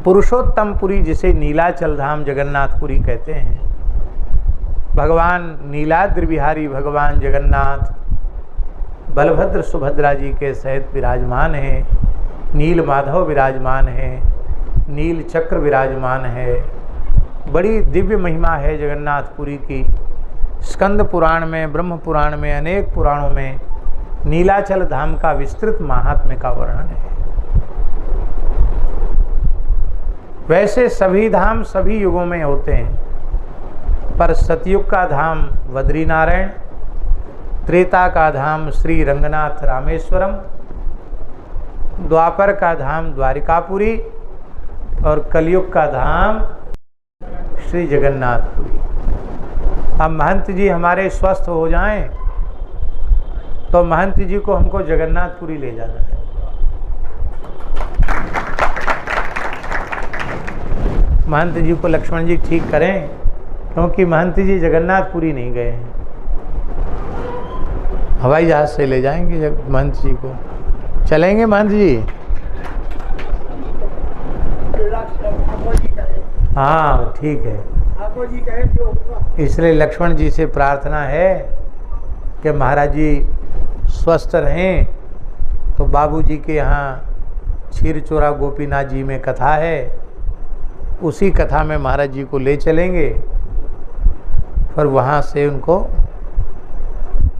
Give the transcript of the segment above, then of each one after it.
पुरुषोत्तमपुरी जिसे नीलाचल धाम जगन्नाथपुरी कहते हैं, भगवान नीलाद्रि बिहारी भगवान जगन्नाथ बलभद्र सुभद्रा जी के सहित विराजमान हैं। नील माधव विराजमान हैं, नील चक्र विराजमान है। बड़ी दिव्य महिमा है जगन्नाथपुरी की। स्कंद पुराण में, ब्रह्म पुराण में, अनेक पुराणों में नीलाचल धाम का विस्तृत महात्म्य का वर्णन है। वैसे सभी धाम सभी युगों में होते हैं, पर सतयुग का धाम बद्रीनारायण, त्रेता का धाम श्री रंगनाथ रामेश्वरम, द्वापर का धाम द्वारिकापुरी और कलयुग का धाम श्री जगन्नाथपुरी। अब महंत जी हमारे स्वस्थ हो जाएं तो महंत जी को हमको जगन्नाथपुरी ले जाना है। महंत जी को लक्ष्मण जी ठीक करें, क्योंकि महंत जी जगन्नाथपुरी नहीं गए हैं। हवाई जहाज से ले जाएंगे महंत जी को। चलेंगे महंत जी? हाँ ठीक है। इसलिए लक्ष्मण जी से प्रार्थना है कि महाराज जी स्वस्थ रहें। तो बाबूजी के यहाँ क्षीरचोरा गोपीनाथ जी में कथा है, उसी कथा में महाराज जी को ले चलेंगे, फिर वहाँ से उनको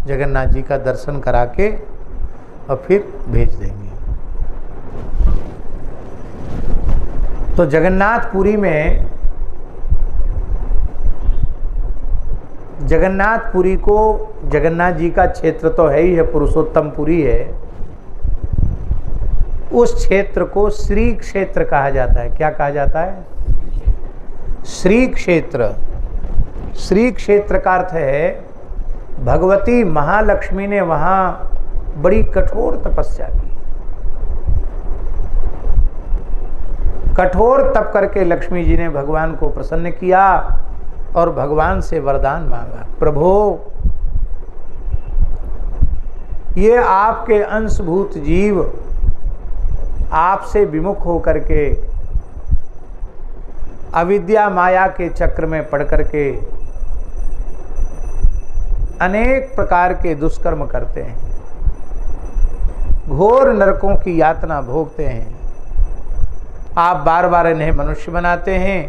जगन्नाथ जी का दर्शन करा के और फिर भेज देंगे। तो जगन्नाथपुरी में, जगन्नाथपुरी को, जगन्नाथ जी का क्षेत्र तो है ही है, पुरुषोत्तमपुरी है। उस क्षेत्र को श्री क्षेत्र कहा जाता है। क्या कहा जाता है? श्री क्षेत्र। श्री क्षेत्र का अर्थ है भगवती महालक्ष्मी ने वहाँ बड़ी कठोर तपस्या की। कठोर तप करके लक्ष्मी जी ने भगवान को प्रसन्न किया और भगवान से वरदान मांगा, प्रभु ये आपके अंशभूत जीव आपसे विमुख होकर के अविद्या माया के चक्र में पड़ करके अनेक प्रकार के दुष्कर्म करते हैं, घोर नरकों की यातना भोगते हैं। आप बार बार इन्हें मनुष्य बनाते हैं,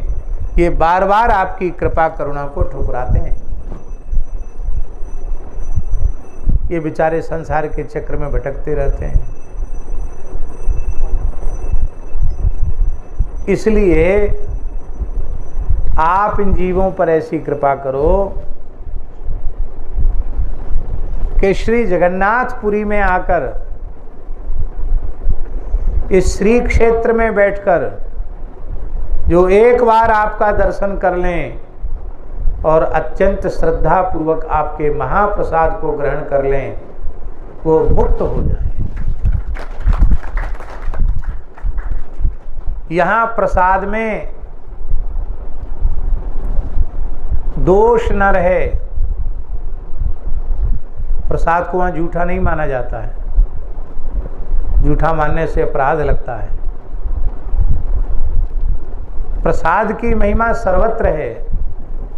ये बार बार आपकी कृपा करुणा को ठुकराते हैं। ये बेचारे संसार के चक्र में भटकते रहते हैं। इसलिए आप इन जीवों पर ऐसी कृपा करो कि श्री जगन्नाथपुरी में आकर इस श्री क्षेत्र में बैठकर जो एक बार आपका दर्शन कर लें और अत्यंत श्रद्धा पूर्वक आपके महाप्रसाद को ग्रहण कर लें, वो मुक्त हो जाए। यहाँ प्रसाद में दोष न रहे। प्रसाद को वहाँ झूठा नहीं माना जाता है, झूठा मानने से अपराध लगता है। प्रसाद की महिमा सर्वत्र है,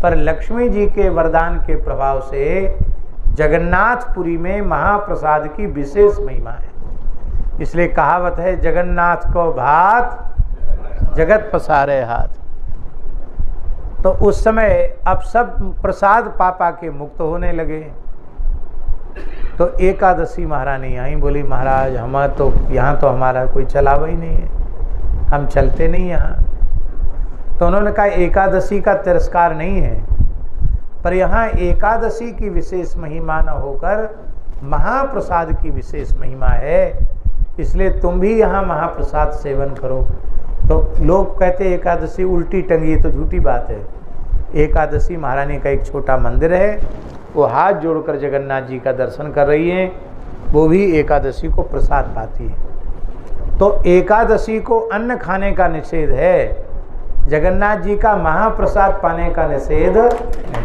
पर लक्ष्मी जी के वरदान के प्रभाव से जगन्नाथपुरी में महाप्रसाद की विशेष महिमा है। इसलिए कहावत है, जगन्नाथ को भात जगत पसारे हाथ। तो उस समय अब सब प्रसाद पापा के मुक्त होने लगे। तो एकादशी महारानी आई, बोली महाराज हम तो यहाँ तो हमारा कोई चलावा ही नहीं है, हम चलते नहीं यहाँ। तो उन्होंने कहा एकादशी का तिरस्कार नहीं है, पर यहाँ एकादशी की विशेष महिमा न होकर महाप्रसाद की विशेष महिमा है, इसलिए तुम भी यहाँ महाप्रसाद सेवन करो। तो लोग कहते एकादशी उल्टी टंगी, तो झूठी बात है। एकादशी महारानी का एक छोटा मंदिर है, वो हाथ जोड़कर जगन्नाथ जी का दर्शन कर रही हैं, वो भी एकादशी को प्रसाद पाती है। तो एकादशी को अन्न खाने का निषेध है, जगन्नाथ जी का महाप्रसाद पाने का निषेध नहीं।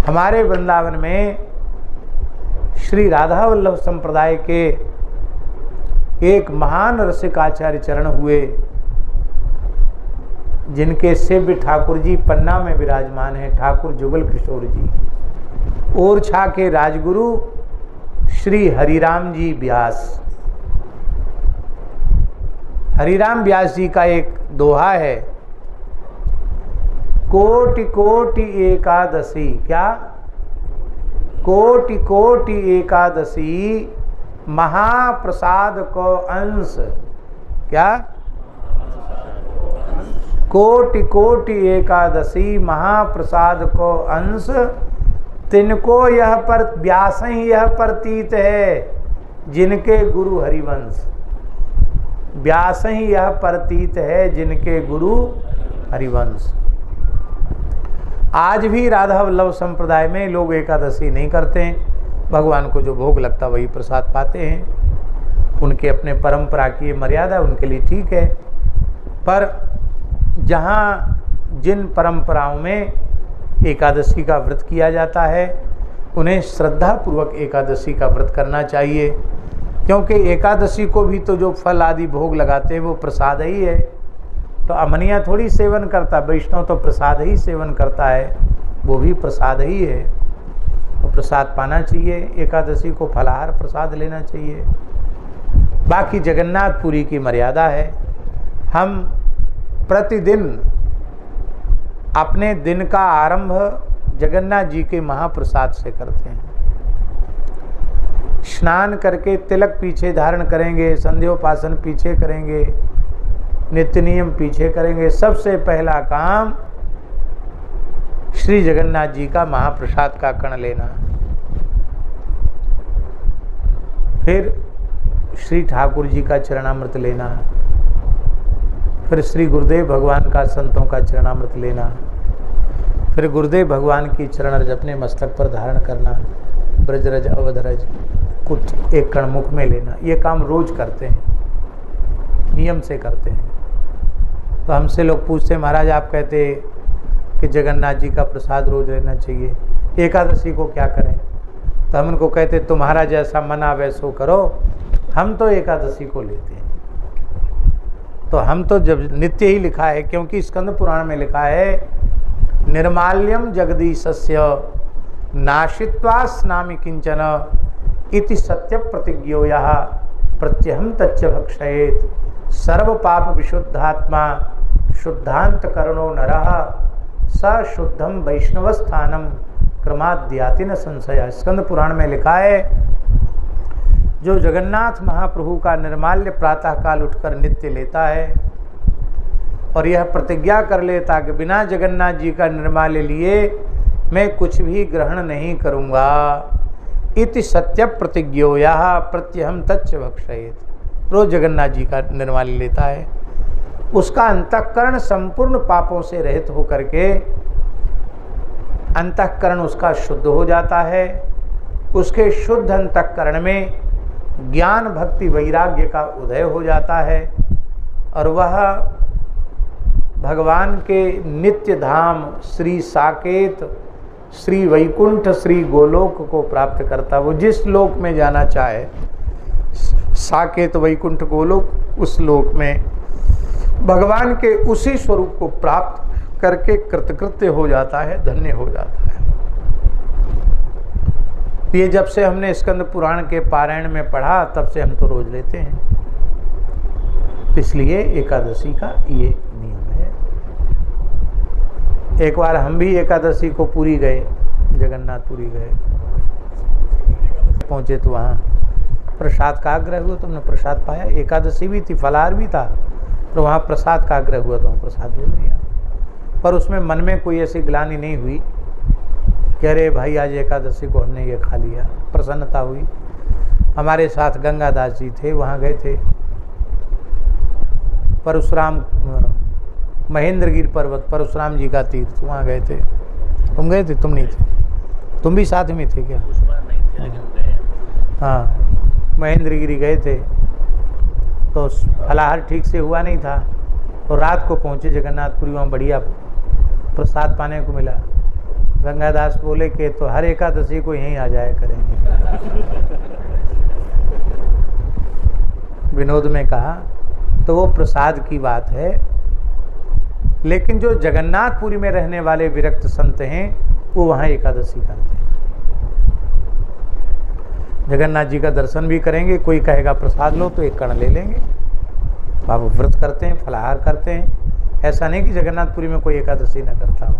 हमारे वृंदावन में श्री राधा वल्लभ संप्रदाय के एक महान रसिक आचार्य चरण हुए, जिनके सेव्य ठाकुर जी पन्ना में विराजमान हैं, ठाकुर जुगल किशोर जी। ओरछा के राजगुरु श्री हरिराम जी व्यास। हरिराम व्यास जी का एक दोहा है, कोटि कोटि एकादशी। क्या? कोटि कोटि एकादशी महाप्रसाद को अंश। क्या? कोटि कोटि एकादशी महाप्रसाद को अंश, तिनको यह पर व्यास ही यह प्रतीत है, जिनके गुरु हरिवंश। व्यास ही यह प्रतीत है, जिनके गुरु हरिवंश। आज भी राधा वल्लभ संप्रदाय में लोग एकादशी नहीं करते हैं, भगवान को जो भोग लगता वही प्रसाद पाते हैं। उनके अपने परंपरा की मर्यादा उनके लिए ठीक है, पर जहाँ जिन परंपराओं में एकादशी का व्रत किया जाता है, उन्हें श्रद्धापूर्वक एकादशी का व्रत करना चाहिए, क्योंकि एकादशी को भी तो जो फल आदि भोग लगाते हैं वो प्रसाद ही है। तो अमनिया थोड़ी सेवन करता, वैष्णव तो प्रसाद ही सेवन करता है, वो भी प्रसाद ही है। तो प्रसाद पाना चाहिए, एकादशी को फलाहार प्रसाद लेना चाहिए। बाकी जगन्नाथपुरी की मर्यादा है, हम प्रतिदिन अपने दिन का आरंभ जगन्नाथ जी के महाप्रसाद से करते हैं। स्नान करके तिलक पीछे धारण करेंगे, संध्योपासन पीछे करेंगे, नित्य नियम पीछे करेंगे। सबसे पहला काम श्री जगन्नाथ जी का महाप्रसाद का कण लेना, फिर श्री ठाकुर जी का चरणामृत लेना, फिर श्री गुरुदेव भगवान का संतों का चरणामृत लेना, फिर गुरुदेव भगवान की चरण रज अपने मस्तक पर धारण करना, ब्रजरज अवधरज कुछ एक कण मुख में लेना। ये काम रोज करते हैं, नियम से करते हैं। तो हमसे लोग पूछते, महाराज आप कहते कि जगन्नाथ जी का प्रसाद रोज लेना चाहिए, एकादशी को क्या करें? तो हम उनको कहते तुम्हारा जैसा मन आवे सो करो, हम तो एकादशी को लेते हैं। तो हम तो जब नित्य ही लिखा है, क्योंकि स्कंद पुराण में लिखा है निर्माल्यम जगदीशस्य नाशित्वा स्नामि किंचन इति सत्य प्रतिज्ञोया प्रत्यहम तच्च भक्षयेत सर्व पाप विशुद्धात्मा शुद्धांत करणो नरः स शुद्धम वैष्णवस्थानम क्रमाद्याति न संशय। स्कंद पुराण में लिखा है, जो जगन्नाथ महाप्रभु का निर्माल्य प्रातः काल उठकर नित्य लेता है और यह प्रतिज्ञा कर लेता कि बिना जगन्नाथ जी का निर्माल्य लिए मैं कुछ भी ग्रहण नहीं करूँगा, इति सत्य प्रतिज्ञोया प्रत्यहम तच्च भक्षयेत। रोज जगन्नाथ जी का निर्माल्य लेता है, उसका अंतःकरण संपूर्ण पापों से रहित होकर के अंतःकरण उसका शुद्ध हो जाता है। उसके शुद्ध अंतःकरण में ज्ञान भक्ति वैराग्य का उदय हो जाता है और वह भगवान के नित्य धाम श्री साकेत, श्री वैकुंठ, श्री गोलोक को प्राप्त करता। वो जिस लोक में जाना चाहे, साकेत वैकुंठ गोलोक, उस लोक में भगवान के उसी स्वरूप को प्राप्त करके कृतकृत्य हो जाता है, धन्य हो जाता है। ये जब से हमने स्कंद पुराण के पारायण में पढ़ा, तब से हम तो रोज लेते हैं। इसलिए एकादशी का ये नियम है। एक बार हम भी एकादशी को पुरी गए, जगन्नाथपुरी गए, पहुंचे तो वहाँ प्रसाद का आग्रह हुआ, तो हमने प्रसाद पाया। एकादशी भी थी, फलाहार भी था, तो वहाँ प्रसाद का आग्रह हुआ तो हम प्रसाद ले लिया। पर उसमें मन में कोई ऐसी ग्लानि नहीं हुई कि अरे भाई आज एकादशी को हमने ये खा लिया। प्रसन्नता हुई। हमारे साथ गंगादास जी थे, वहाँ गए थे। परशुराम महेंद्रगिरी पर्वत, परशुराम जी का तीर्थ, वहाँ गए थे। तुम गए थे? तुम नहीं थे? तुम भी साथ में थे क्या? हाँ, महेंद्रगिरी गए थे तो फलाहार ठीक से हुआ नहीं था, तो रात को पहुँचे जगन्नाथपुरी। वहाँ बढ़िया प्रसाद पाने को मिला। गंगादास बोले कि तो हर एकादशी को यहीं आ जाया करेंगे। विनोद में कहा, तो वो प्रसाद की बात है। लेकिन जो जगन्नाथपुरी में रहने वाले विरक्त संत हैं वो वहाँ एकादशी करते हैं। जगन्नाथ जी का दर्शन भी करेंगे, कोई कहेगा प्रसाद लो तो एक कण ले लेंगे, तो आप व्रत करते हैं, फलाहार करते हैं। ऐसा नहीं कि जगन्नाथपुरी में कोई एकादशी न करता हो,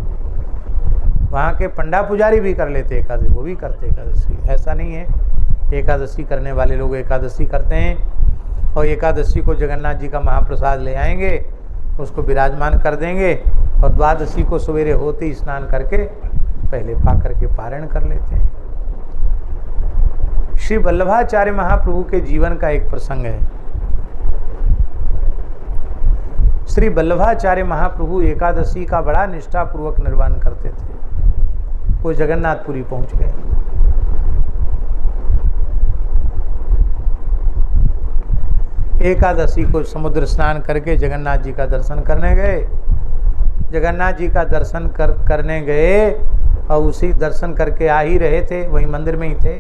वहाँ के पंडा पुजारी भी कर लेते एकादशी, वो भी करते एकादशी, ऐसा नहीं है। एकादशी करने वाले लोग एकादशी करते हैं और एकादशी को जगन्नाथ जी का महाप्रसाद ले आएंगे, उसको विराजमान कर देंगे और द्वादशी को सवेरे होते ही स्नान करके पहले पा करके पारायण कर लेते हैं। श्री वल्लभाचार्य महाप्रभु के जीवन का एक प्रसंग है। श्री वल्लभाचार्य महाप्रभु एकादशी का बड़ा निष्ठापूर्वक निर्वाण करते थे। वो जगन्नाथपुरी पहुंच गए। एकादशी को समुद्र स्नान करके जगन्नाथ जी का दर्शन करने गए। जगन्नाथ जी का दर्शन करने गए और उसी दर्शन करके आ ही रहे थे, वहीं मंदिर में ही थे,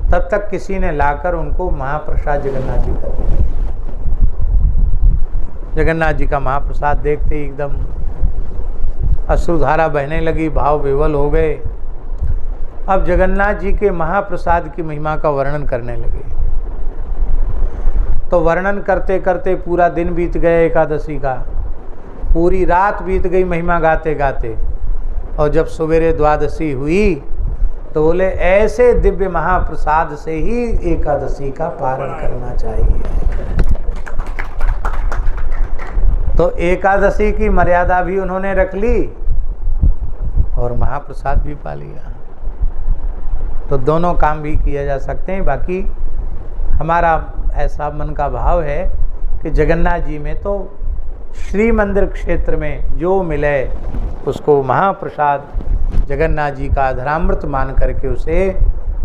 तब तक किसी ने लाकर उनको महाप्रसाद जगन्नाथ जी का दिया। जगन्नाथ जी का महाप्रसाद देखते ही एकदम अश्रुधारा बहने लगी, भाव विवल हो गए। अब जगन्नाथ जी के महाप्रसाद की महिमा का वर्णन करने लगे। तो वर्णन करते करते पूरा दिन बीत गया, एकादशी का पूरी रात बीत गई महिमा गाते गाते। और जब सवेरे द्वादशी हुई तो बोले ऐसे दिव्य महाप्रसाद से ही एकादशी का पारण करना चाहिए। तो एकादशी की मर्यादा भी उन्होंने रख ली और महाप्रसाद भी पा लिया। तो दोनों काम भी किया जा सकते हैं। बाकी हमारा ऐसा मन का भाव है कि जगन्नाथ जी में तो श्री मंदिर क्षेत्र में जो मिले उसको महाप्रसाद जगन्नाथ जी का अधरामृत मान करके उसे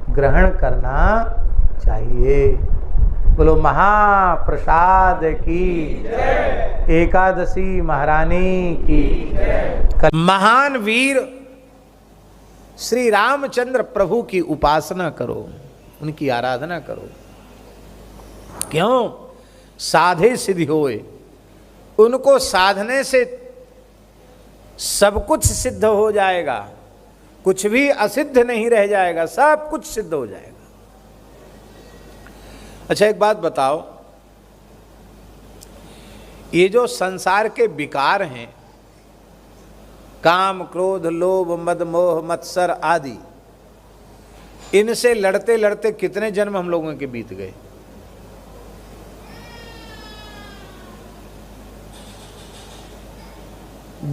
ग्रहण करना चाहिए। बोलो महाप्रसाद की, एकादशी महारानी की। महान वीर श्री रामचंद्र प्रभु की उपासना करो, उनकी आराधना करो। क्यों? साधे सिद्धि होए, उनको साधने से सब कुछ सिद्ध हो जाएगा, कुछ भी असिद्ध नहीं रह जाएगा, सब कुछ सिद्ध हो जाएगा। अच्छा एक बात बताओ, ये जो संसार के विकार हैं, काम क्रोध लोभ मद मोह मत्सर आदि, इनसे लड़ते लड़ते कितने जन्म हम लोगों के बीत गए।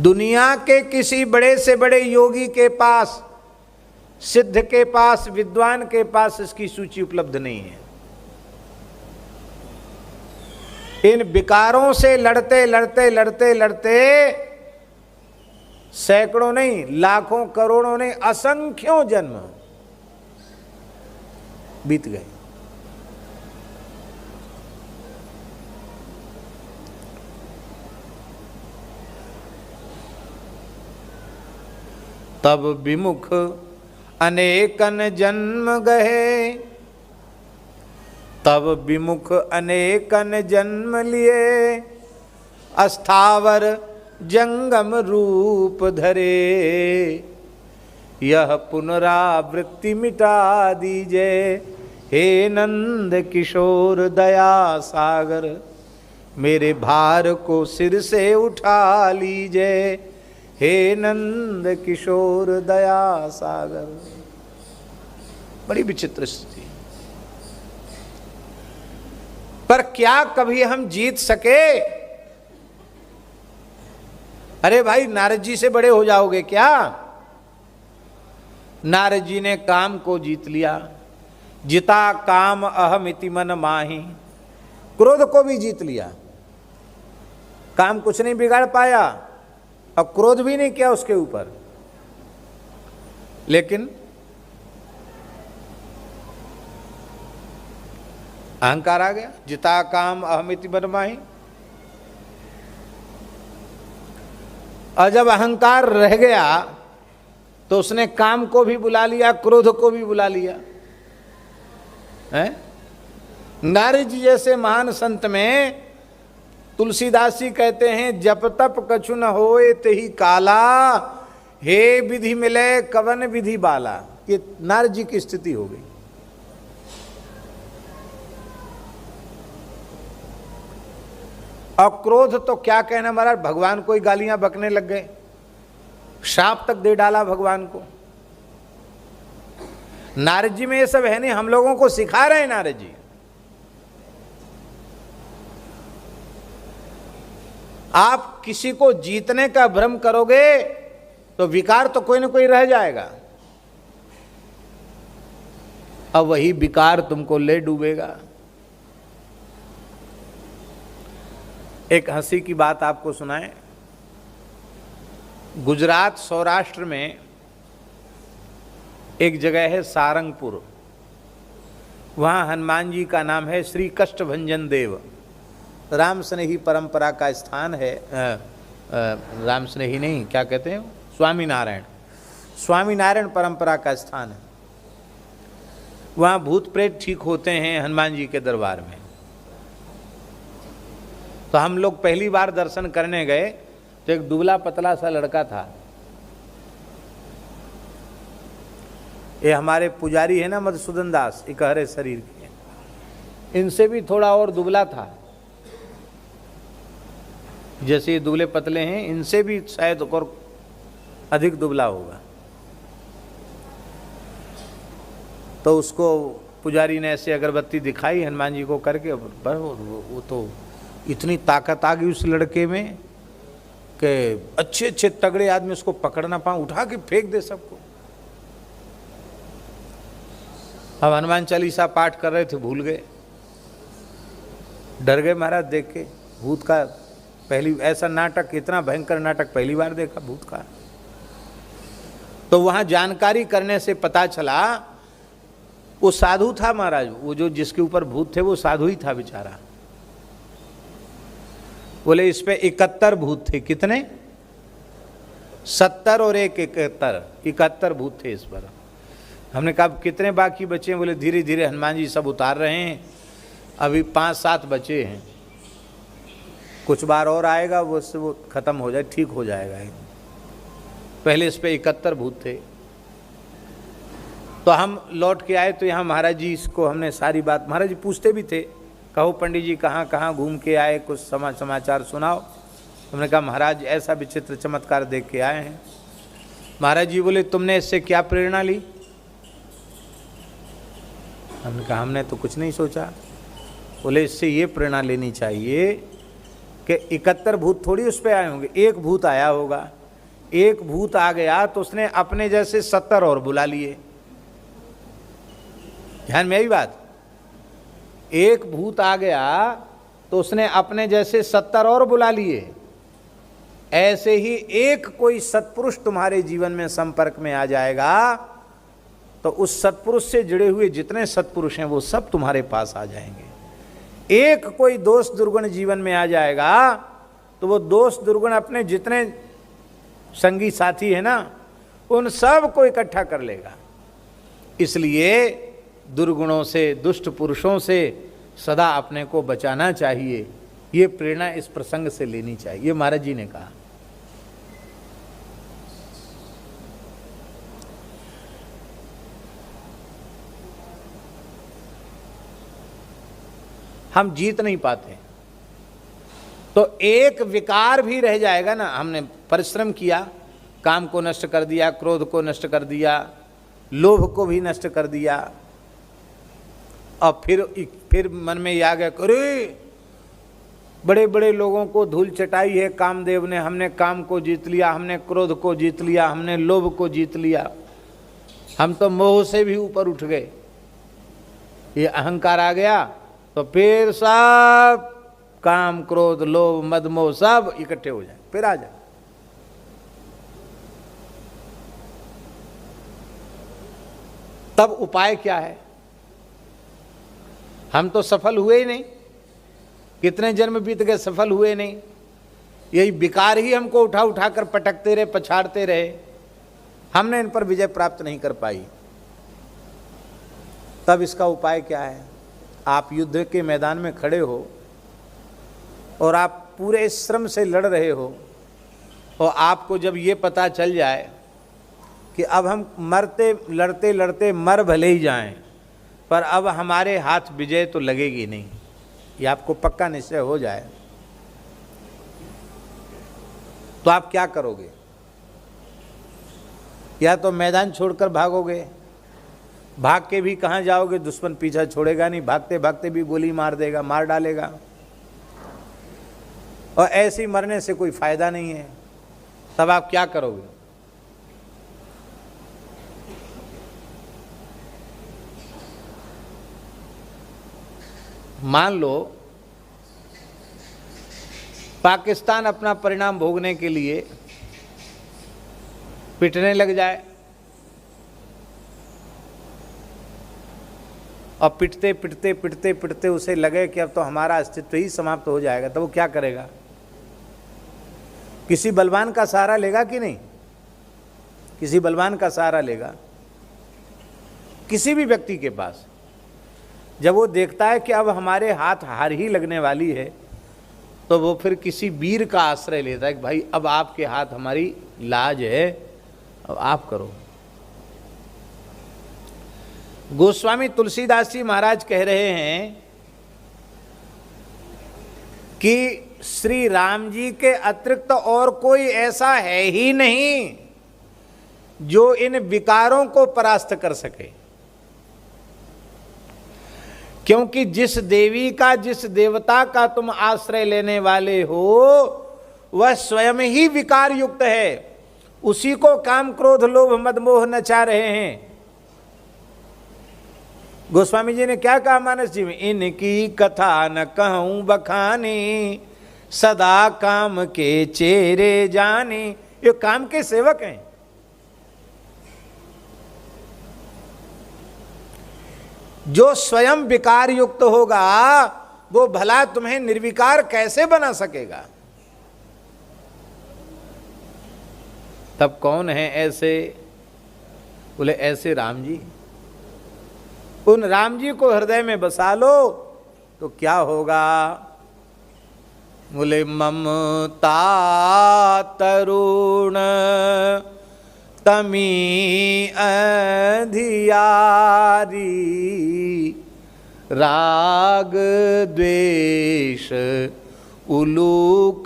दुनिया के किसी बड़े से बड़े योगी के पास, सिद्ध के पास, विद्वान के पास इसकी सूची उपलब्ध नहीं है। इन विकारों से लड़ते लड़ते लड़ते लड़ते सैकड़ों नहीं, लाखों करोड़ों नहीं, असंख्यों जन्म बीत गए। तब विमुख अनेकन जन्म गए, तब विमुख अनेकन जन्म लिए, अस्थावर जंगम रूप धरे, यह पुनरावृत्ति मिटा दीजे, हे नंद किशोर दया सागर, मेरे भार को सिर से उठा लीजे, हे नंद किशोर दया सागर। बड़ी विचित्र स्थिति। पर क्या कभी हम जीत सके? अरे भाई नारद जी से बड़े हो जाओगे क्या? नारद जी ने काम को जीत लिया। जिता काम अहम इति मन माही, क्रोध को भी जीत लिया। काम कुछ नहीं बिगाड़ पाया और क्रोध भी नहीं किया उसके ऊपर। लेकिन अहंकार आ गया। जिता काम अहमिति बनमाही। और जब अहंकार रह गया तो उसने काम को भी बुला लिया, क्रोध को भी बुला लिया है। नारद जी जैसे महान संत में तुलसीदास जी कहते हैं, जप तप कछु न होए तेहि काला, हे विधि मिले कवन विधि बाला। ये नारद जी की स्थिति हो गई। और क्रोध तो क्या कहना महाराज, भगवान को ही गालियां बकने लग गए, शाप तक दे डाला भगवान को। नारद जी में ये सब है नहीं, हम लोगों को सिखा रहे हैं नारद जी। आप किसी को जीतने का भ्रम करोगे तो विकार तो कोई ना कोई रह जाएगा, अब वही विकार तुमको ले डूबेगा। एक हंसी की बात आपको सुनाएं। गुजरात सौराष्ट्र में एक जगह है सारंगपुर, वहाँ हनुमान जी का नाम है श्री कष्टभंजन देव। राम स्नेही परंपरा का स्थान है। राम स्नेही नहीं, क्या कहते हैं, स्वामीनारायण, स्वामीनारायण परंपरा का स्थान है। वहाँ भूत प्रेत ठीक होते हैं हनुमान जी के दरबार में। तो हम लोग पहली बार दर्शन करने गए तो एक दुबला पतला सा लड़का था। ये हमारे पुजारी है ना मधुसूदन दास, इकहरे शरीर के, इनसे भी थोड़ा और दुबला था। जैसे ये दुबले पतले हैं, इनसे भी शायद और अधिक दुबला होगा। तो उसको पुजारी ने ऐसे अगरबत्ती दिखाई हनुमान जी को करके, वो तो इतनी ताकत आ गई उस लड़के में कि अच्छे अच्छे तगड़े आदमी उसको पकड़ ना पाए, उठा के फेंक दे सबको। अब हनुमान चालीसा पाठ कर रहे थे, भूल गए, डर गए महाराज देख के। भूत का पहली ऐसा नाटक, इतना भयंकर नाटक पहली बार देखा भूत का। तो वहां जानकारी करने से पता चला वो साधु था महाराज, वो जो जिसके ऊपर भूत थे वो साधु ही था बेचारा। बोले इस पे 71 भूत थे। कितने? 70 और 1 71 भूत थे इस पर। हमने कहा कितने बाकी बचे हैं? बोले धीरे धीरे हनुमान जी सब उतार रहे हैं, अभी 5-7 बचे हैं, कुछ बार और आएगा वो खत्म हो जाए, ठीक हो जाएगा। पहले इस पे 71 भूत थे। तो हम लौट के आए तो यहाँ महाराज जी इसको हमने सारी बात, महाराज जी पूछते भी थे, कहो पंडित जी कहाँ कहाँ घूम के आए, कुछ समाचार सुनाओ। हमने कहा महाराज ऐसा विचित्र चमत्कार देख के आए हैं। महाराज जी बोले तुमने इससे क्या प्रेरणा ली? हमने कहा हमने तो कुछ नहीं सोचा। बोले इससे ये प्रेरणा लेनी चाहिए कि 71 भूत थोड़ी उस पर आए होंगे, एक भूत आया होगा। एक भूत आ गया तो उसने अपने जैसे 70 और बुला लिए। ध्यान में आई बात, एक भूत आ गया तो उसने अपने जैसे 70 और बुला लिए। ऐसे ही एक कोई सत्पुरुष तुम्हारे जीवन में संपर्क में आ जाएगा तो उस सत्पुरुष से जुड़े हुए जितने सत्पुरुष हैं वो सब तुम्हारे पास आ जाएंगे। एक कोई दोष दुर्गुण जीवन में आ जाएगा तो वो दोष दुर्गुण अपने जितने संगी साथी है ना उन सब को इकट्ठा कर लेगा। इसलिए दुर्गुणों से, दुष्ट पुरुषों से सदा अपने को बचाना चाहिए। ये प्रेरणा इस प्रसंग से लेनी चाहिए, ये महाराज जी ने कहा। हम जीत नहीं पाते तो एक विकार भी रह जाएगा ना। हमने परिश्रम किया, काम को नष्ट कर दिया, क्रोध को नष्ट कर दिया, लोभ को भी नष्ट कर दिया, और फिर मन में आ गया, अरे बड़े बड़े लोगों को धूल चटाई है कामदेव ने, हमने काम को जीत लिया, हमने क्रोध को जीत लिया, हमने लोभ को जीत लिया, हम तो मोह से भी ऊपर उठ गए। ये अहंकार आ गया तो फिर सब काम क्रोध लोभ मद मोह सब इकट्ठे हो जाए, फिर आ जाए। तब उपाय क्या है? हम तो सफल हुए ही नहीं, कितने जन्म बीत गए सफल हुए नहीं। यही विकार ही हमको उठा उठा कर पटकते रहे, पछाड़ते रहे, हमने इन पर विजय प्राप्त नहीं कर पाई। तब इसका उपाय क्या है? आप युद्ध के मैदान में खड़े हो और आप पूरे श्रम से लड़ रहे हो, और आपको जब ये पता चल जाए कि अब हम मरते लड़ते लड़ते मर भले ही जाएं, पर अब हमारे हाथ विजय तो लगेगी नहीं, ये आपको पक्का निश्चय हो जाए, तो आप क्या करोगे? या तो मैदान छोड़कर भागोगे, भाग के भी कहाँ जाओगे, दुश्मन पीछा छोड़ेगा नहीं, भागते भागते भी गोली मार देगा, मार डालेगा, और ऐसे ही मरने से कोई फायदा नहीं है, तब आप क्या करोगे? मान लो पाकिस्तान अपना परिणाम भोगने के लिए पिटने लग जाए, और पिटते पिटते पिटते पिटते उसे लगे कि अब तो हमारा अस्तित्व ही समाप्त हो जाएगा, तो वो क्या करेगा? किसी बलवान का सहारा लेगा कि नहीं? किसी बलवान का सहारा लेगा। किसी भी व्यक्ति के पास जब वो देखता है कि अब हमारे हाथ हार ही लगने वाली है, तो वो फिर किसी वीर का आश्रय लेता है कि भाई अब आपके हाथ हमारी लाज है, अब आप करो। गोस्वामी तुलसीदास जी महाराज कह रहे हैं कि श्री राम जी के अतिरिक्त और कोई ऐसा है ही नहीं जो इन विकारों को परास्त कर सके, क्योंकि जिस देवी का, जिस देवता का तुम आश्रय लेने वाले हो वह स्वयं ही विकार युक्त है, उसी को काम क्रोध लोभ मद मोह नचा रहे हैं। गोस्वामी जी ने क्या कहा मानस जी में? इनकी कथा न कहूं बखानी, सदा काम के चेहरे जानी। ये काम के सेवक हैं। जो स्वयं विकार युक्त होगा वो भला तुम्हें निर्विकार कैसे बना सकेगा? तब कौन है ऐसे? बोले ऐसे राम जी। उन राम जी को हृदय में बसा लो तो क्या होगा? बोले ममता तरुण तमी अंधियारी, राग द्वेष उलूक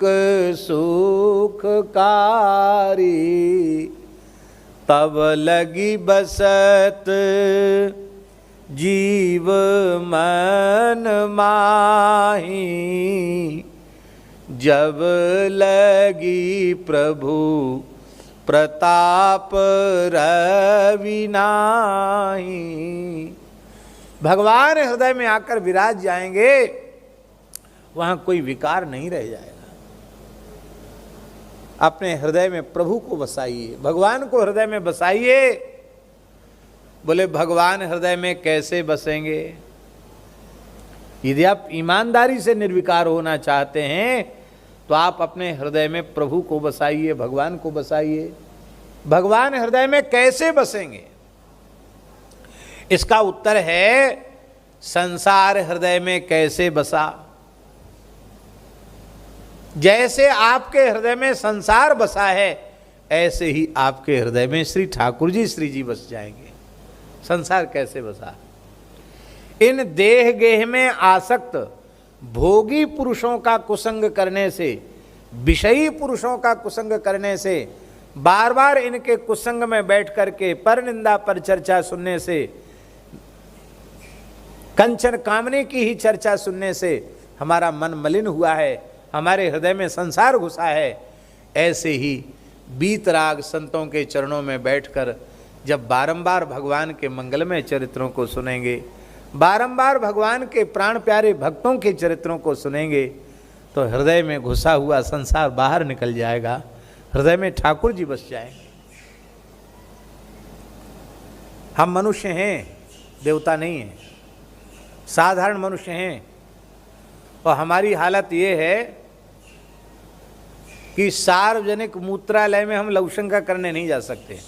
सुखकारी, तब लगी बसत जीव मन माही, जब लगी प्रभु प्रताप रवि नाही। भगवान हृदय में आकर विराज जाएंगे, वहां कोई विकार नहीं रह जाएगा। अपने हृदय में प्रभु को बसाइए, भगवान को हृदय में बसाइए। बोले भगवान हृदय में कैसे बसेंगे? यदि आप ईमानदारी से निर्विकार होना चाहते हैं तो आप अपने हृदय में प्रभु को बसाइए, भगवान को बसाइए। भगवान हृदय में कैसे बसेंगे? इसका उत्तर है संसार हृदय में कैसे बसा। जैसे आपके हृदय में संसार बसा है, ऐसे ही आपके हृदय में श्री ठाकुर जी, श्री जी बस जाएंगे। संसार कैसे बसा? इन देह गेह में आसक्त भोगी पुरुषों का कुसंग करने से, विषयी पुरुषों का कुसंग करने से, बार बार इनके कुसंग में बैठ करके पर निंदा पर चर्चा सुनने से, कंचन कामने की ही चर्चा सुनने से हमारा मन मलिन हुआ है, हमारे हृदय में संसार घुसा है। ऐसे ही बीतराग संतों के चरणों में बैठकर जब बारंबार भगवान के मंगलमय चरित्रों को सुनेंगे, बारंबार भगवान के प्राण प्यारे भक्तों के चरित्रों को सुनेंगे, तो हृदय में घुसा हुआ संसार बाहर निकल जाएगा, हृदय में ठाकुर जी बस जाएंगे। हम मनुष्य हैं, देवता नहीं हैं, साधारण मनुष्य हैं, और हमारी हालत ये है कि सार्वजनिक मूत्रालय में हम लघुशंका करने नहीं जा सकते।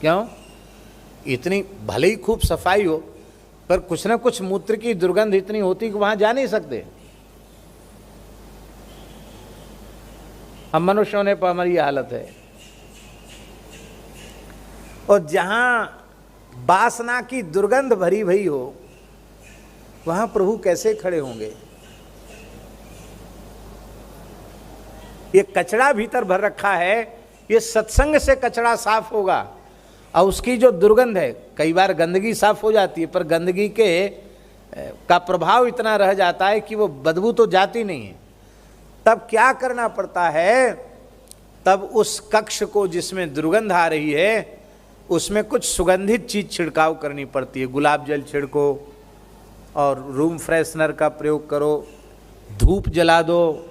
क्यों? इतनी भले ही खूब सफाई हो, पर कुछ ना कुछ मूत्र की दुर्गंध इतनी होती कि वहां जा नहीं सकते। हम मनुष्यों ने, पर हमारी हालत है। और जहां वासना की दुर्गंध भरी भई हो, वहां प्रभु कैसे खड़े होंगे? ये कचरा भीतर भर रखा है, ये सत्संग से कचरा साफ होगा। और उसकी जो दुर्गंध है, कई बार गंदगी साफ हो जाती है, पर गंदगी का प्रभाव इतना रह जाता है कि वो बदबू तो जाती नहीं है। तब क्या करना पड़ता है? तब उस कक्ष को जिसमें दुर्गंध आ रही है, उसमें कुछ सुगंधित चीज छिड़काव करनी पड़ती है। गुलाब जल छिड़को और रूम फ्रेशनर का प्रयोग करो, धूप जला दो।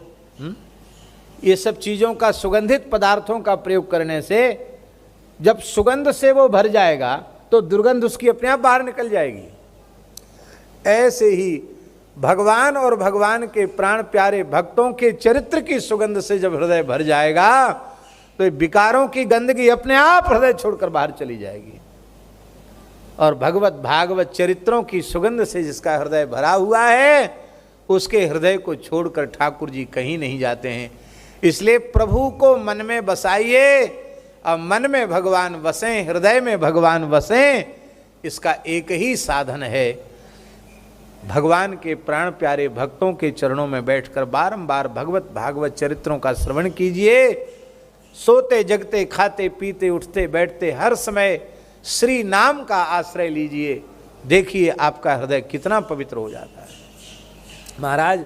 ये सब चीज़ों का, सुगंधित पदार्थों का प्रयोग करने से जब सुगंध से वो भर जाएगा तो दुर्गंध उसकी अपने आप बाहर निकल जाएगी। ऐसे ही भगवान और भगवान के प्राण प्यारे भक्तों के चरित्र की सुगंध से जब हृदय भर जाएगा तो विकारों की गंदगी अपने आप हृदय छोड़कर बाहर चली जाएगी। और भगवत भागवत चरित्रों की सुगंध से जिसका हृदय भरा हुआ है, उसके हृदय को छोड़कर ठाकुर जी कहीं नहीं जाते हैं। इसलिए प्रभु को मन में बसाइए, और मन में भगवान बसें, हृदय में भगवान बसें। इसका एक ही साधन है, भगवान के प्राण प्यारे भक्तों के चरणों में बैठकर बारंबार भगवत भागवत चरित्रों का श्रवण कीजिए। सोते जगते, खाते पीते, उठते बैठते हर समय श्री नाम का आश्रय लीजिए। देखिए आपका हृदय कितना पवित्र हो जाता है। महाराज,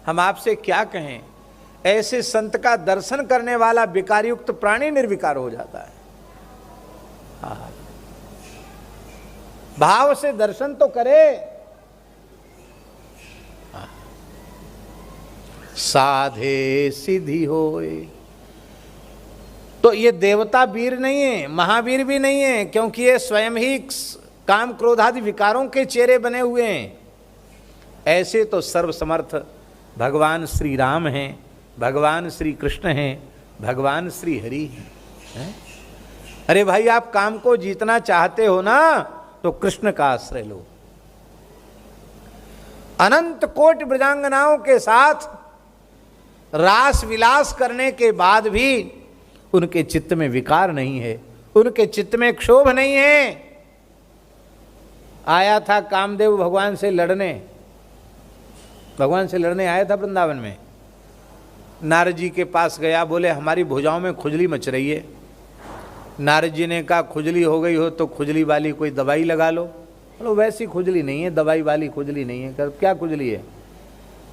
हम आपसे क्या कहें, ऐसे संत का दर्शन करने वाला विकारयुक्त प्राणी निर्विकार हो जाता है। भाव से दर्शन तो करे। साधे सिद्धि होए। तो ये देवता वीर नहीं है, महावीर भी नहीं है, क्योंकि ये स्वयं ही काम क्रोध आदि विकारों के चेहरे बने हुए हैं। ऐसे तो सर्वसमर्थ भगवान श्री राम हैं, भगवान श्री कृष्ण हैं, भगवान श्री हरि हैं। अरे भाई, आप काम को जीतना चाहते हो ना, तो कृष्ण का आश्रय लो। अनंत कोटि ब्रजांगनाओं के साथ रास विलास करने के बाद भी उनके चित्त में विकार नहीं है, उनके चित्त में क्षोभ नहीं है। आया था कामदेव भगवान से लड़ने, भगवान से लड़ने आया था वृंदावन में। नारद जी के पास गया, बोले हमारी भुजाओं में खुजली मच रही है। नारद जी ने कहा खुजली हो गई हो तो खुजली वाली कोई दवाई लगा लो। बोलो वैसी खुजली नहीं है, दवाई वाली खुजली नहीं है। कर क्या खुजली है?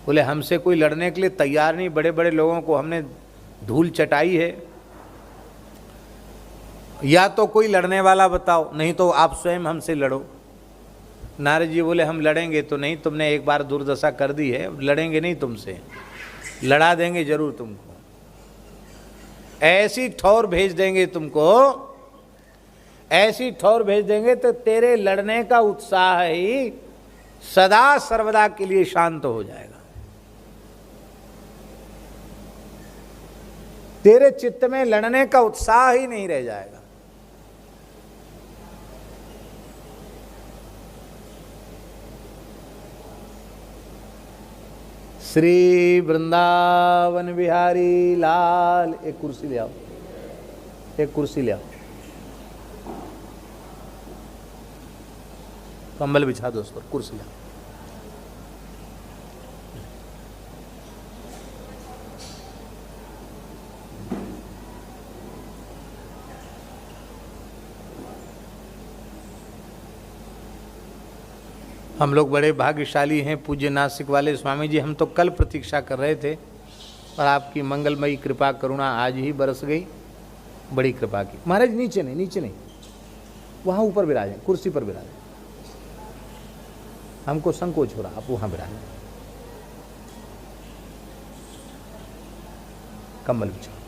बोले हमसे कोई लड़ने के लिए तैयार नहीं, बड़े बड़े लोगों को हमने धूल चटाई है। या तो कोई लड़ने वाला बताओ, नहीं तो आप स्वयं हमसे लड़ो। नारद जी बोले हम लड़ेंगे तो नहीं, तुमने एक बार दुर्दशा कर दी है, लड़ेंगे नहीं तुमसे, लड़ा देंगे जरूर तुमको, ऐसी ठौर भेज देंगे तुमको, ऐसी ठौर भेज देंगे तो तेरे लड़ने का उत्साह ही सदा सर्वदा के लिए शांत हो जाएगा। तेरे चित्त में लड़ने का उत्साह ही नहीं रह जाएगा। श्री वृंदावन बिहारी लाल। एक कुर्सी ले आओ, एक कुर्सी ले आओ, कंबल बिछा दो उस पर, कुर्सी ले आओ। हम लोग बड़े भाग्यशाली हैं, पूज्य नासिक वाले स्वामी जी। हम तो कल प्रतीक्षा कर रहे थे और आपकी मंगलमयी कृपा करुणा आज ही बरस गई, बड़ी कृपा की। महाराज नीचे नहीं, नीचे नहीं, वहाँ ऊपर विराजें, कुर्सी पर विराजें। हमको संकोच हो रहा, आप वहाँ विराजें, कंबल बिछाओ।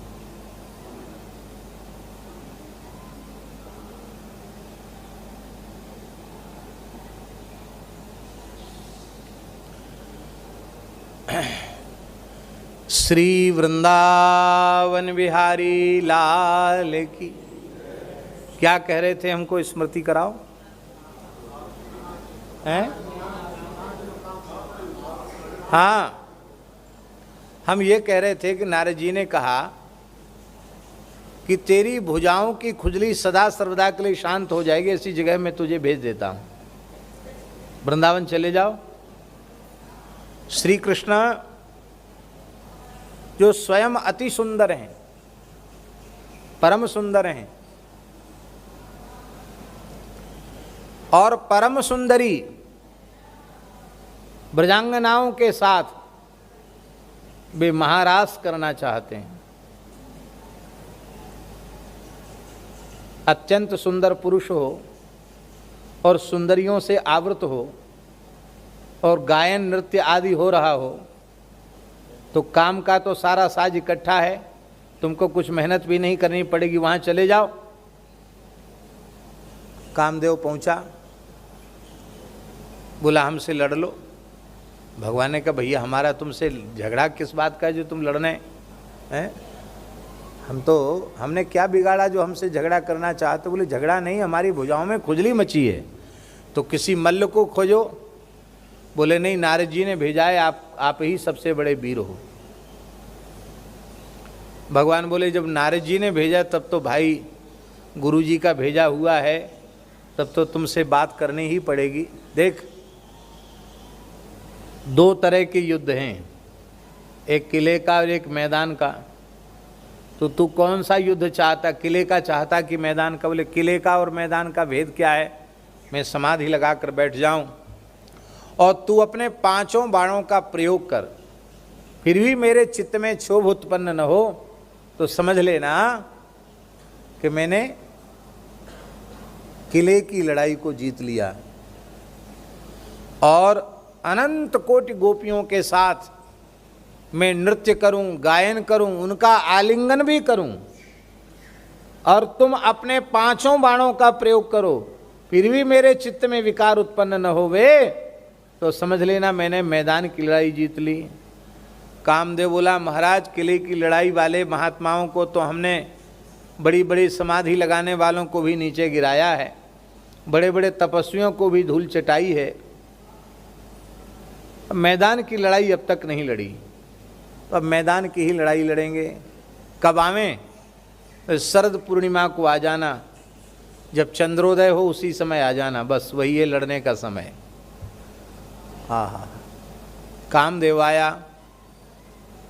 श्री वृंदावन बिहारी लाल की। क्या कह रहे थे, हमको स्मृति कराओ हैं? हाँ, हम ये कह रहे थे कि नारद जी ने कहा कि तेरी भुजाओं की खुजली सदा सर्वदा के लिए शांत हो जाएगी, ऐसी जगह मैं तुझे भेज देता हूं, वृंदावन चले जाओ। श्री कृष्ण जो स्वयं अति सुंदर हैं, परम सुंदर हैं, और परम सुंदरी ब्रजांगनाओं के साथ वे महारास करना चाहते हैं। अत्यंत सुंदर पुरुष हो और सुंदरियों से आवृत हो और गायन नृत्य आदि हो रहा हो, तो काम का तो सारा साज इकट्ठा है, तुमको कुछ मेहनत भी नहीं करनी पड़ेगी, वहां चले जाओ। कामदेव पहुंचा, बोला हमसे लड़ लो। भगवान ने कहा भैया हमारा तुमसे झगड़ा किस बात का है जो तुम लड़ने हैं? हमने क्या बिगाड़ा जो हमसे झगड़ा करना चाहते? बोले झगड़ा नहीं, हमारी भुजाओं में खुजली मची है, तो किसी मल्ल को खोजो। बोले नहीं, नारद जी ने भेजा है, आप ही सबसे बड़े वीर हो। भगवान बोले जब नारद जी ने भेजा तब तो भाई गुरु जी का भेजा हुआ है, तब तो तुमसे बात करनी ही पड़ेगी। देख, दो तरह के युद्ध हैं, एक किले का और एक मैदान का। तो तू कौन सा युद्ध चाहता, किले का चाहता कि मैदान का? बोले किले का और मैदान का भेद क्या है? मैं समाधि लगा कर बैठ जाऊं और तू अपने 5 बाणों का प्रयोग कर, फिर भी मेरे चित्त में क्षोभ उत्पन्न न हो, तो समझ लेना कि मैंने किले की लड़ाई को जीत लिया। और अनंत कोटि गोपियों के साथ मैं नृत्य करूं, गायन करूं, उनका आलिंगन भी करूं, और तुम अपने 5 बाणों का प्रयोग करो, फिर भी मेरे चित्त में विकार उत्पन्न न होवे, तो समझ लेना मैंने मैदान की लड़ाई जीत ली। कामदेव बोला महाराज, किले की लड़ाई वाले महात्माओं को तो हमने बड़ी बड़ी समाधि लगाने वालों को भी नीचे गिराया है, बड़े बड़े तपस्वियों को भी धूल चटाई है, मैदान की लड़ाई अब तक नहीं लड़ी, तो अब मैदान की ही लड़ाई लड़ेंगे। कब आवें? तो शरद पूर्णिमा को आ जाना, जब चंद्रोदय हो उसी समय आ जाना, बस वही है लड़ने का समय। हाँ, कामदेव आया,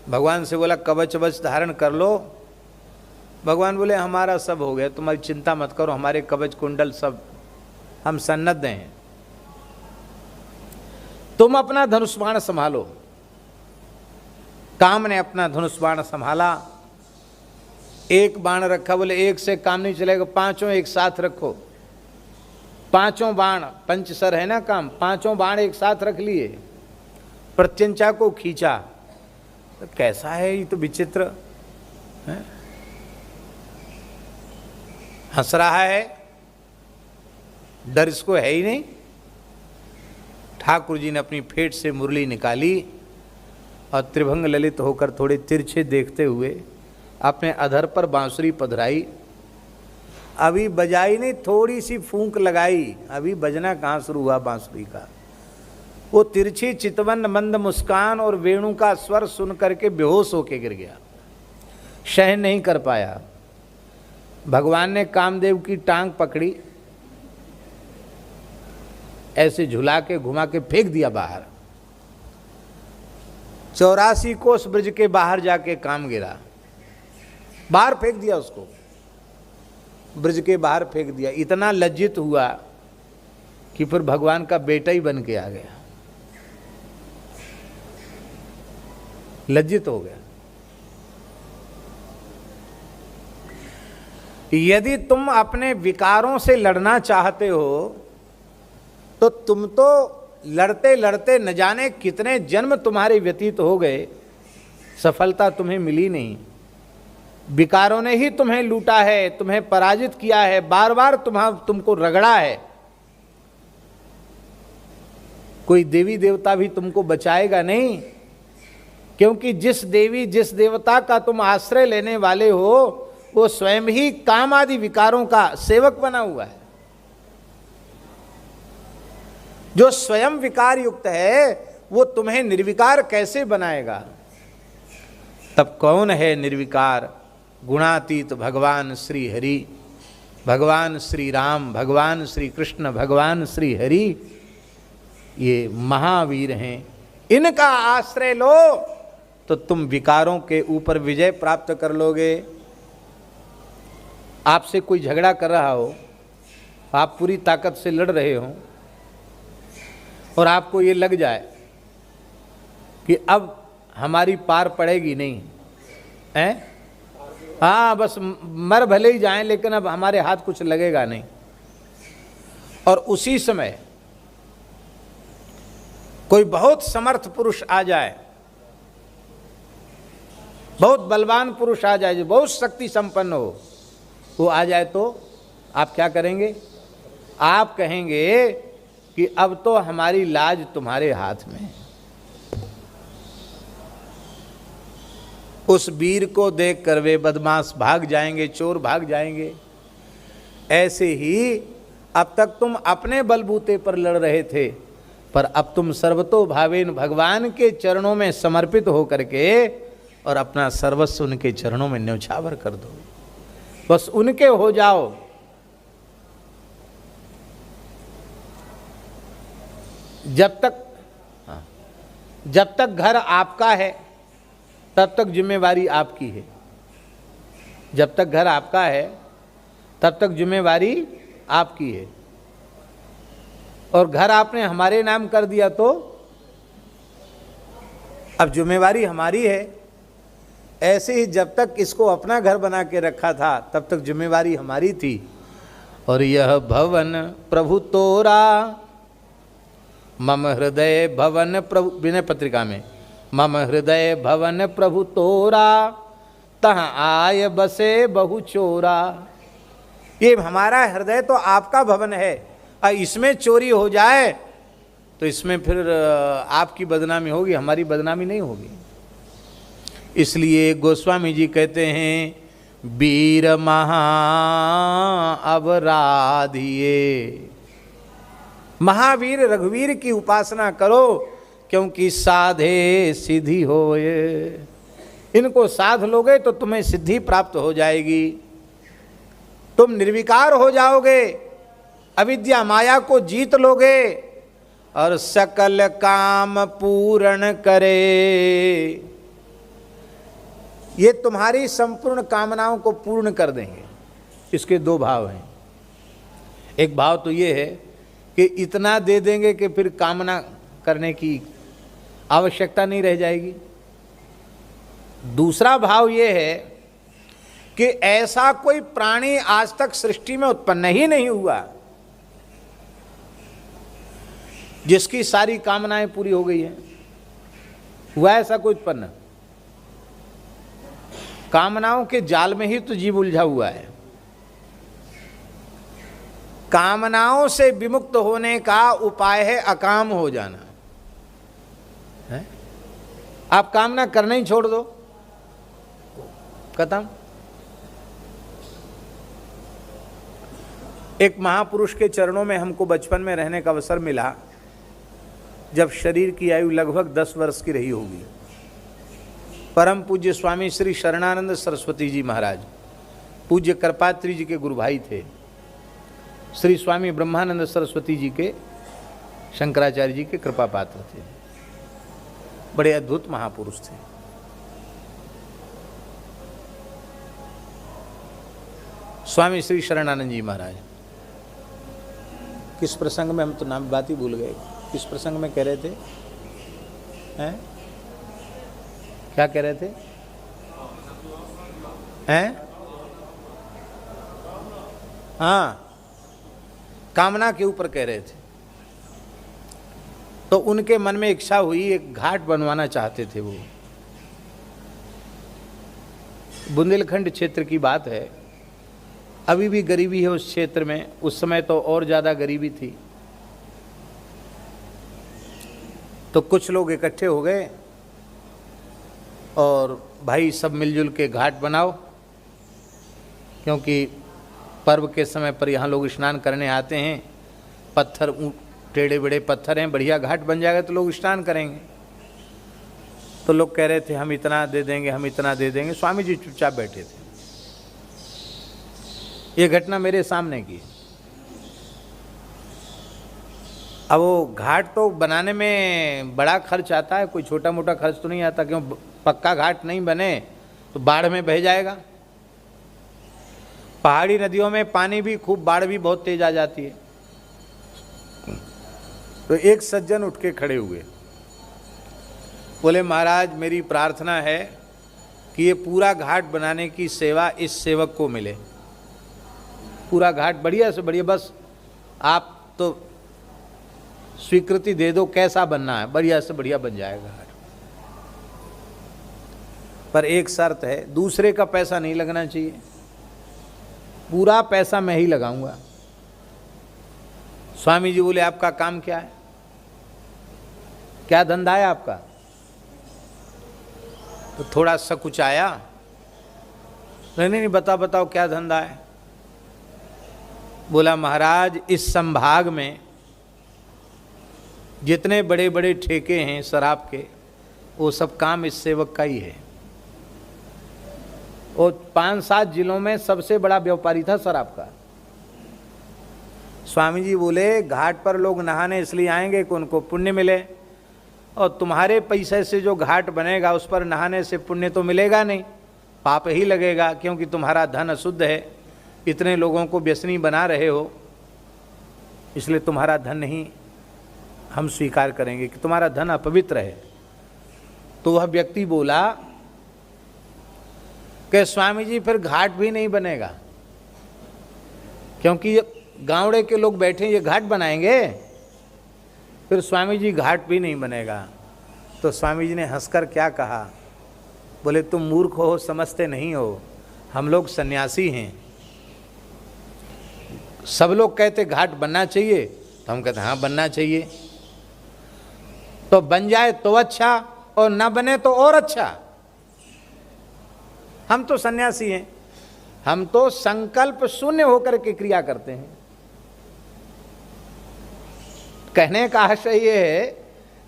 भगवान से बोला कवच वच धारण कर लो। भगवान बोले हमारा सब हो गया, तुम्हारी चिंता मत करो, हमारे कवच कुंडल सब हम सन्नद्ध हैं, तुम अपना धनुष बाण संभालो। काम ने अपना धनुष बाण संभाला, एक बाण रखा, बोले एक से काम नहीं चलेगा, 5 एक साथ रखो। 5 बाण, पंचसर है ना काम, 5 बाण एक साथ रख लिए, प्रत्यंचा को खींचा। तो कैसा है ये, तो विचित्र है, हंस रहा है, डर इसको है ही नहीं। ठाकुर जी ने अपनी फेट से मुरली निकाली और त्रिभंग ललित होकर थोड़े तिरछे देखते हुए अपने अधर पर बांसुरी पधराई। अभी बजाई नहीं, थोड़ी सी फूंक लगाई, अभी बजना कहाँ शुरू हुआ बांसुरी का। वो तिरछी चितवन मंद मुस्कान और वेणु का स्वर सुन करके बेहोश होके गिर गया, सहन नहीं कर पाया। भगवान ने कामदेव की टांग पकड़ी, ऐसे झुला के घुमा के फेंक दिया बाहर। 84 कोस ब्रज के बाहर जाके काम गिरा, बाहर फेंक दिया उसको, ब्रज के बाहर फेंक दिया। इतना लज्जित हुआ कि फिर भगवान का बेटा ही बन के आ गया, लज्जित हो गया। यदि तुम अपने विकारों से लड़ना चाहते हो तो तुम तो लड़ते लड़ते न जाने कितने जन्म तुम्हारे व्यतीत हो गए, सफलता तुम्हें मिली नहीं। विकारों ने ही तुम्हें लूटा है, तुम्हें पराजित किया है, बार बार तुमको रगड़ा है। कोई देवी देवता भी तुमको बचाएगा नहीं, क्योंकि जिस देवी जिस देवता का तुम आश्रय लेने वाले हो वो स्वयं ही काम आदि विकारों का सेवक बना हुआ है। जो स्वयं विकार युक्त है वो तुम्हें निर्विकार कैसे बनाएगा? तब कौन है निर्विकार? गुणातीत भगवान श्री हरि, भगवान श्री राम, भगवान श्री कृष्ण, भगवान श्री हरि, ये महावीर हैं। इनका आश्रय लो तो तुम विकारों के ऊपर विजय प्राप्त कर लोगे। आपसे कोई झगड़ा कर रहा हो, आप पूरी ताकत से लड़ रहे हो और आपको ये लग जाए कि अब हमारी पार पड़ेगी नहीं है, हाँ बस मर भले ही जाएं लेकिन अब हमारे हाथ कुछ लगेगा नहीं, और उसी समय कोई बहुत समर्थ पुरुष आ जाए, बहुत बलवान पुरुष आ जाए, जो बहुत शक्ति संपन्न हो, वो आ जाए तो आप क्या करेंगे? आप कहेंगे कि अब तो हमारी लाज तुम्हारे हाथ में है। उस वीर को देखकर वे बदमाश भाग जाएंगे, चोर भाग जाएंगे। ऐसे ही अब तक तुम अपने बलबूते पर लड़ रहे थे, पर अब तुम सर्वतो भावेन भगवान के चरणों में समर्पित हो करके और अपना सर्वस्व उनके चरणों में न्यौछावर कर दो, बस उनके हो जाओ। जब तक घर आपका है तब तक जिम्मेवारी आपकी है। जब तक घर आपका है तब तक जिम्मेवारी आपकी है, और घर आपने हमारे नाम कर दिया तो अब जिम्मेवारी हमारी है। ऐसे ही जब तक इसको अपना घर बना के रखा था तब तक जिम्मेवारी हमारी थी। और यह भवन प्रभु तोरा, मम हृदय भवन प्रभु, विनय पत्रिका में, मम हृदय भवन प्रभु तोरा, तहाँ आय बसे बहु चोरा। ये हमारा हृदय तो आपका भवन है, और इसमें चोरी हो जाए तो इसमें फिर आपकी बदनामी होगी, हमारी बदनामी नहीं होगी। इसलिए गोस्वामी जी कहते हैं, वीर महा अवराधिये, महावीर रघुवीर की उपासना करो, क्योंकि साधे सिद्धि होए। इनको साध लोगे तो तुम्हें सिद्धि प्राप्त हो जाएगी, तुम निर्विकार हो जाओगे, अविद्या माया को जीत लोगे और सकल काम पूर्ण करे। ये तुम्हारी संपूर्ण कामनाओं को पूर्ण कर देंगे। इसके दो भाव हैं। एक भाव तो ये है कि इतना दे देंगे कि फिर कामना करने की आवश्यकता नहीं रह जाएगी। दूसरा भाव ये है कि ऐसा कोई प्राणी आज तक सृष्टि में उत्पन्न ही नहीं हुआ जिसकी सारी कामनाएं पूरी हो गई हैं। हुआ ऐसा कोई उत्पन्न? कामनाओं के जाल में ही तो जीव उलझा हुआ है। कामनाओं से विमुक्त होने का उपाय है अकाम हो जाना है? आप कामना करना ही छोड़ दो, खत्म। एक महापुरुष के चरणों में हमको बचपन में रहने का अवसर मिला, जब शरीर की आयु लगभग 10 वर्ष की रही होगी। परम पूज्य स्वामी श्री शरणानंद सरस्वती जी महाराज, पूज्य कृपात्री जी के गुरु भाई थे। श्री स्वामी ब्रह्मानंद सरस्वती जी के, शंकराचार्य जी के कृपा पात्र थे। बड़े अद्भुत महापुरुष थे। स्वामी श्री शरणानंद जी महाराज, किस प्रसंग में, हम तो नाम बात ही भूल गए, किस प्रसंग में कह रहे थे? हैं? क्या कह रहे थे? हैं? हाँ, कामना के ऊपर कह रहे थे। तो उनके मन में इच्छा हुई, एक घाट बनवाना चाहते थे वो। बुंदेलखंड क्षेत्र की बात है, अभी भी गरीबी है उस क्षेत्र में, उस समय तो और ज़्यादा गरीबी थी। तो कुछ लोग इकट्ठे हो गए और भाई सब मिलजुल के घाट बनाओ। क्योंकि पर्व के समय पर यहाँ लोग स्नान करने आते हैं। पत्थर टेढ़े बड़े पत्थर हैं, बढ़िया घाट बन जाएगा तो लोग स्नान करेंगे। तो लोग कह रहे थे हम इतना दे देंगे, हम इतना दे देंगे। स्वामी जी चुपचाप बैठे थे। ये घटना मेरे सामने की। अब वो घाट तो बनाने में बड़ा खर्च आता है, कोई छोटा मोटा खर्च तो नहीं आता। क्यों? पक्का घाट नहीं बने तो बाढ़ में बह जाएगा। पहाड़ी नदियों में पानी भी खूब, बाढ़ भी बहुत तेज आ जाती है। तो एक सज्जन उठ के खड़े हुए, बोले महाराज मेरी प्रार्थना है कि ये पूरा घाट बनाने की सेवा इस सेवक को मिले। पूरा घाट बढ़िया से बढ़िया, बस आप तो स्वीकृति दे दो कैसा बनना है, बढ़िया से बढ़िया बन जाएगा घाट। पर एक शर्त है, दूसरे का पैसा नहीं लगना चाहिए, पूरा पैसा मैं ही लगाऊंगा। स्वामी जी बोले आपका काम क्या है, क्या धंधा है आपका? तो थोड़ा सकुचाया, नहीं बताओ क्या धंधा है। बोला महाराज इस संभाग में जितने बड़े बड़े ठेके हैं शराब के, वो सब काम इस सेवक का ही है। और 5-7 जिलों में सबसे बड़ा व्यापारी था शराब का। स्वामी जी बोले घाट पर लोग नहाने इसलिए आएंगे कि उनको पुण्य मिले, और तुम्हारे पैसे से जो घाट बनेगा उस पर नहाने से पुण्य तो मिलेगा नहीं, पाप ही लगेगा, क्योंकि तुम्हारा धन अशुद्ध है, इतने लोगों को व्यसनी बना रहे हो, इसलिए तुम्हारा धन नहीं हम स्वीकार करेंगे कि तुम्हारा धन अपवित्र है। तो वह व्यक्ति बोला कि स्वामी जी फिर घाट भी नहीं बनेगा, क्योंकि गाँवड़े के लोग बैठे ये घाट बनाएंगे, फिर स्वामी जी घाट भी नहीं बनेगा। तो स्वामी जी ने हंसकर क्या कहा, बोले तुम मूर्ख हो, समझते नहीं हो, हम लोग सन्यासी हैं। सब लोग कहते घाट बनना चाहिए, तो हम कहते हाँ बनना चाहिए। तो बन जाए तो अच्छा, और ना बने तो और अच्छा। हम तो सन्यासी हैं, हम तो संकल्प शून्य होकर के क्रिया करते हैं। कहने का आशय ये है,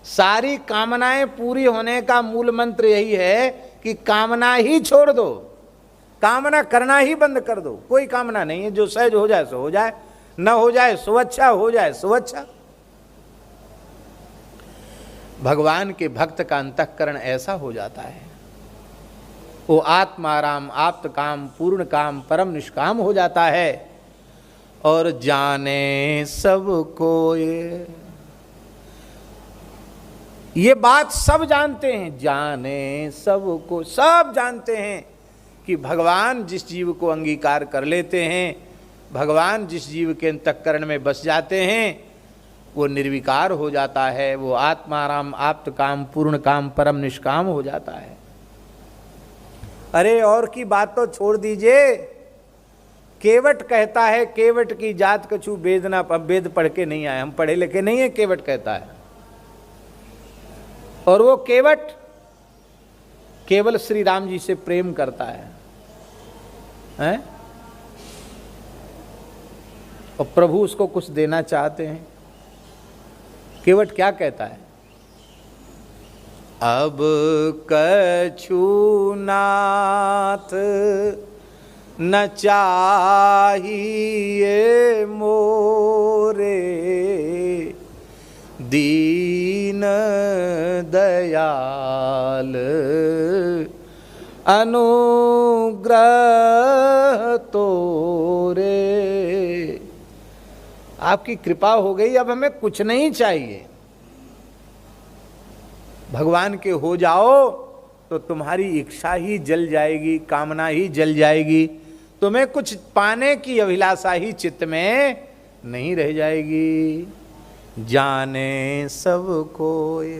सारी कामनाएं पूरी होने का मूल मंत्र यही है कि कामना ही छोड़ दो, कामना करना ही बंद कर दो। कोई कामना नहीं है, जो सहज हो जाए सो हो जाए, न हो जाए सो अच्छा, हो जाए सो अच्छा। भगवान के भक्त का अंतःकरण ऐसा हो जाता है, वो आत्माराम, आप्त काम, पूर्ण काम, परम निष्काम हो जाता है। और जाने सबको ये बात सब जानते हैं, जाने सबको, सब जानते हैं कि भगवान जिस जीव को अंगीकार कर लेते हैं, भगवान जिस जीव के अंतःकरण में बस जाते हैं, वो निर्विकार हो जाता है, वो आत्माराम, आप्त काम, पूर्ण काम, परम निष्काम हो जाता है। अरे और की बात तो छोड़ दीजिए, केवट कहता है केवट की जात कछु वेद ना, वेद पढ़ के नहीं आए, हम पढ़े लिखे नहीं है, केवट कहता है। और वो केवट केवल श्री राम जी से प्रेम करता है, हैं? और प्रभु उसको कुछ देना चाहते हैं। केवट क्या कहता है, अब कछु नाथ न चाहिए मोरे, दीन दयाल अनुग्रह तोरे। आपकी कृपा हो गई, अब हमें कुछ नहीं चाहिए। भगवान के हो जाओ तो तुम्हारी इच्छा ही जल जाएगी, कामना ही जल जाएगी, तुम्हें कुछ पाने की अभिलाषा ही चित्त में नहीं रह जाएगी। जाने सब कोई